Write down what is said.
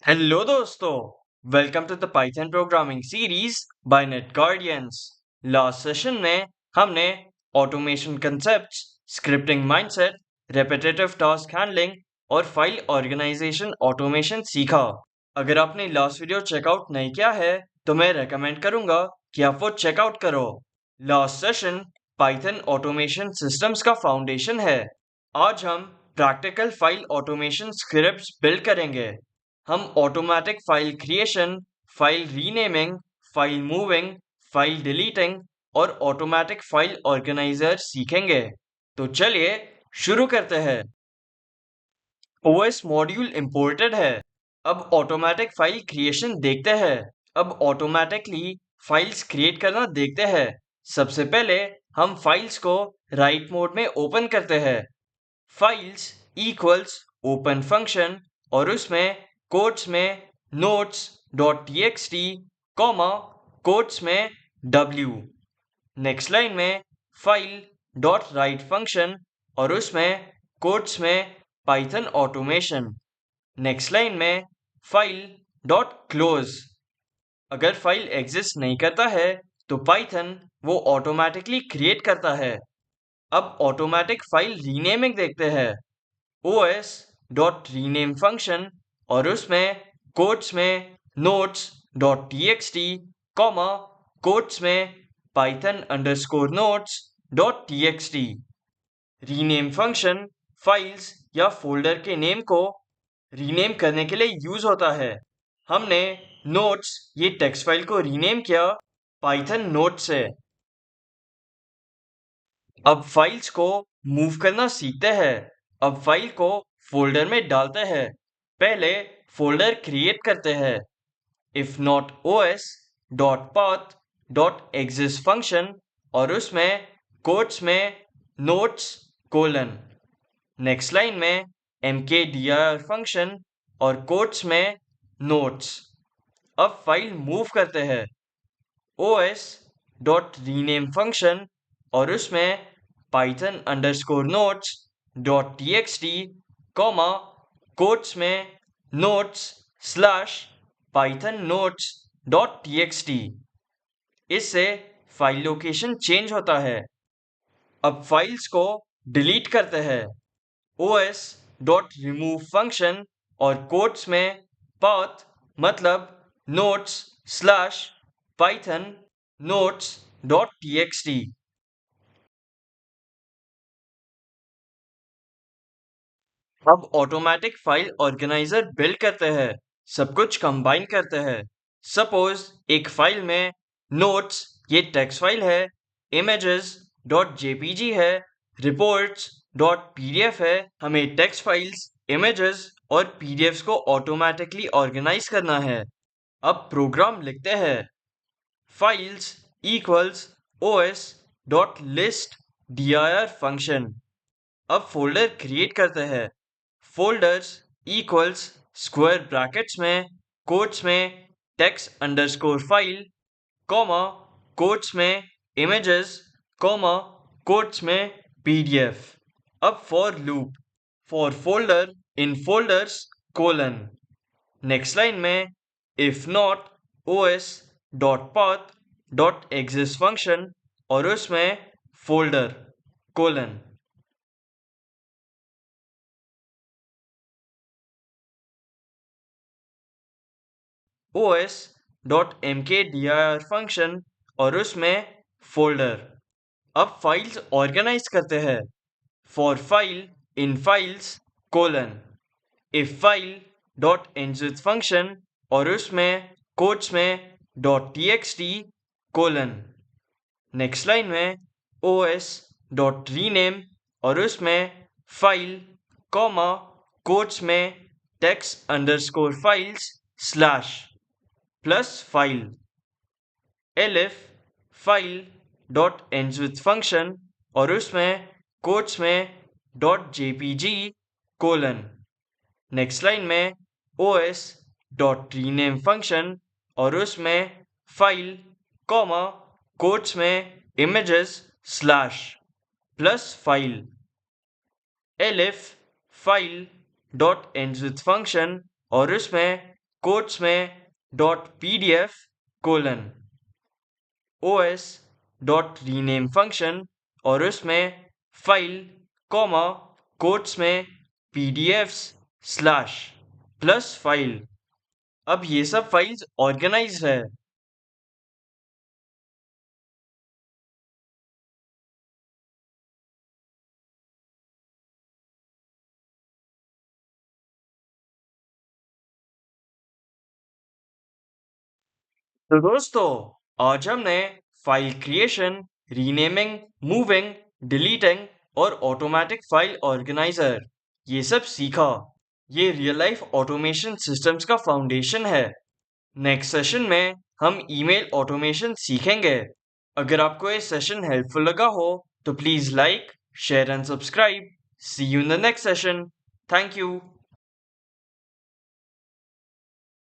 Hello दोस्तों, welcome to the Python programming series by Net Guardians. Last session में हमने automation concepts, scripting mindset, repetitive task handling और file organisation automation सीखा। अगर आपने last video checkout नहीं किया है तो मैं रेकमेंड करूंगा कि आप वो चेकआउट करो। Last session Python automation systems का फाउंडेशन है। आज हम practical file automation scripts build करेंगे। हम automatic file creation, file renaming, file moving, file deleting और ऑटोमेटिक फाइल ऑर्गेनाइजर सीखेंगे। तो चलिए शुरू करते हैं। ओएस मॉड्यूल इंपोर्टेड है। अब ऑटोमेटिक फाइल क्रिएशन देखते हैं। अब ऑटोमेटिकली फाइल्स क्रिएट करना देखते हैं। सबसे पहले हम फाइल्स को राइट मोड में ओपन करते हैं। फाइल्स इक्वल्स ओपन फंक्शन और उसमें कोट्स में notes dot TXT comma quotes में w। नेक्स्ट लाइन में फाइल डॉट राइट फंक्शन और उसमें कोट्स में पाइथन ऑटोमेशन। नेक्स्ट लाइन में फाइल डॉट क्लोज। अगर फाइल एग्जिस्ट नहीं करता है तो पाइथन वो ऑटोमेटिकली क्रिएट करता है। अब ऑटोमेटिक फाइल रीनेमिंग देखते हैं। os डॉट रीनेम फंक्शन और उसमें कोट्स में notes dot txt comma quotes में python underscore notes dot txt। Rename function files या फोल्डर के नेम को रीनेम करने के लिए यूज होता है। हमने notes ये टेक्स्ट फाइल को रीनेम किया python note से। अब फाइल्स को मूव करना सीखते हैं। अब फाइल को फोल्डर में डालते हैं। पहले फोल्डर क्रिएट करते हैं। If not os dot path dot exist function और उसमें कोट्स में notes कोलन। नेक्स्ट लाइन में mkdir फंक्शन और कोट्स में notes। अब फाइल मूव करते हैं। os डॉट रीनेम फंक्शन और उसमें python underscore notes dot txt comma quotes में notes slash python notes dot txt। इससे फाइल लोकेशन चेंज होता है। अब फाइल्स को डिलीट करते हैं। os डॉट रिमूव फंक्शन और कोट्स में path मतलब notes slash python notes dot txt। अब ऑटोमेटिक फाइल ऑर्गेनाइजर बिल्ड करते हैं। सब कुछ कंबाइन करते हैं। सपोज एक फाइल में नोट्स ये टेक्स्ट फाइल है, इमेजेस डॉट जेपीजी है, रिपोर्ट्स डॉट पीडीएफ है। हमें टेक्स्ट फाइल्स, इमेजेस और पीडीएफ्स को ऑटोमेटिकली ऑर्गेनाइज करना है। अब प्रोग्राम लिखते हैं। Files equals os dot list dir function. अब फोल्डर क्रिएट करते हैं। फोल्डर्स इक्वल्स स्क्वायर ब्रैकेट्स में कोट्स में text underscore file comma quotes में इमेजेस कॉमा कोट्स में पीडीएफ। अब for loop for folder in folders colon. Next line में if not os dot path dot exist function और उसमें folder colon. os dot mkdir function और उसमें folder. अब files organise करते हैं। For file in files colon if file dot ends with function और उसमें कोट्स में dot txt colon. Next line में os डॉट रीनेम और उसमें फाइल कॉमा कोट्स में text underscore files slash plus file elif file dot ends with function और उसमें quotes में dot jpg colon. Next line में os डॉट रीनेम फंक्शन और उसमें फाइल कॉमा कोट्स में images slash plus file elif file dot ends with function और उसमें quotes में .pdf colon os dot rename function और उसमें फाइल कॉमा कोट्स में pdfs स्लैश प्लस फाइल। अब ये सब फाइल्स ऑर्गेनाइज है। तो दोस्तों, आज हमने file creation, renaming, moving, deleting और ऑटोमेटिक फाइल ऑर्गेनाइजर ये सब सीखा। ये रियल लाइफ ऑटोमेशन सिस्टम्स का फाउंडेशन है। नेक्स्ट सेशन में हम ईमेल ऑटोमेशन सीखेंगे। अगर आपको ये सेशन हेल्पफुल लगा हो तो please like, share and subscribe. See you in the next session. Thank you.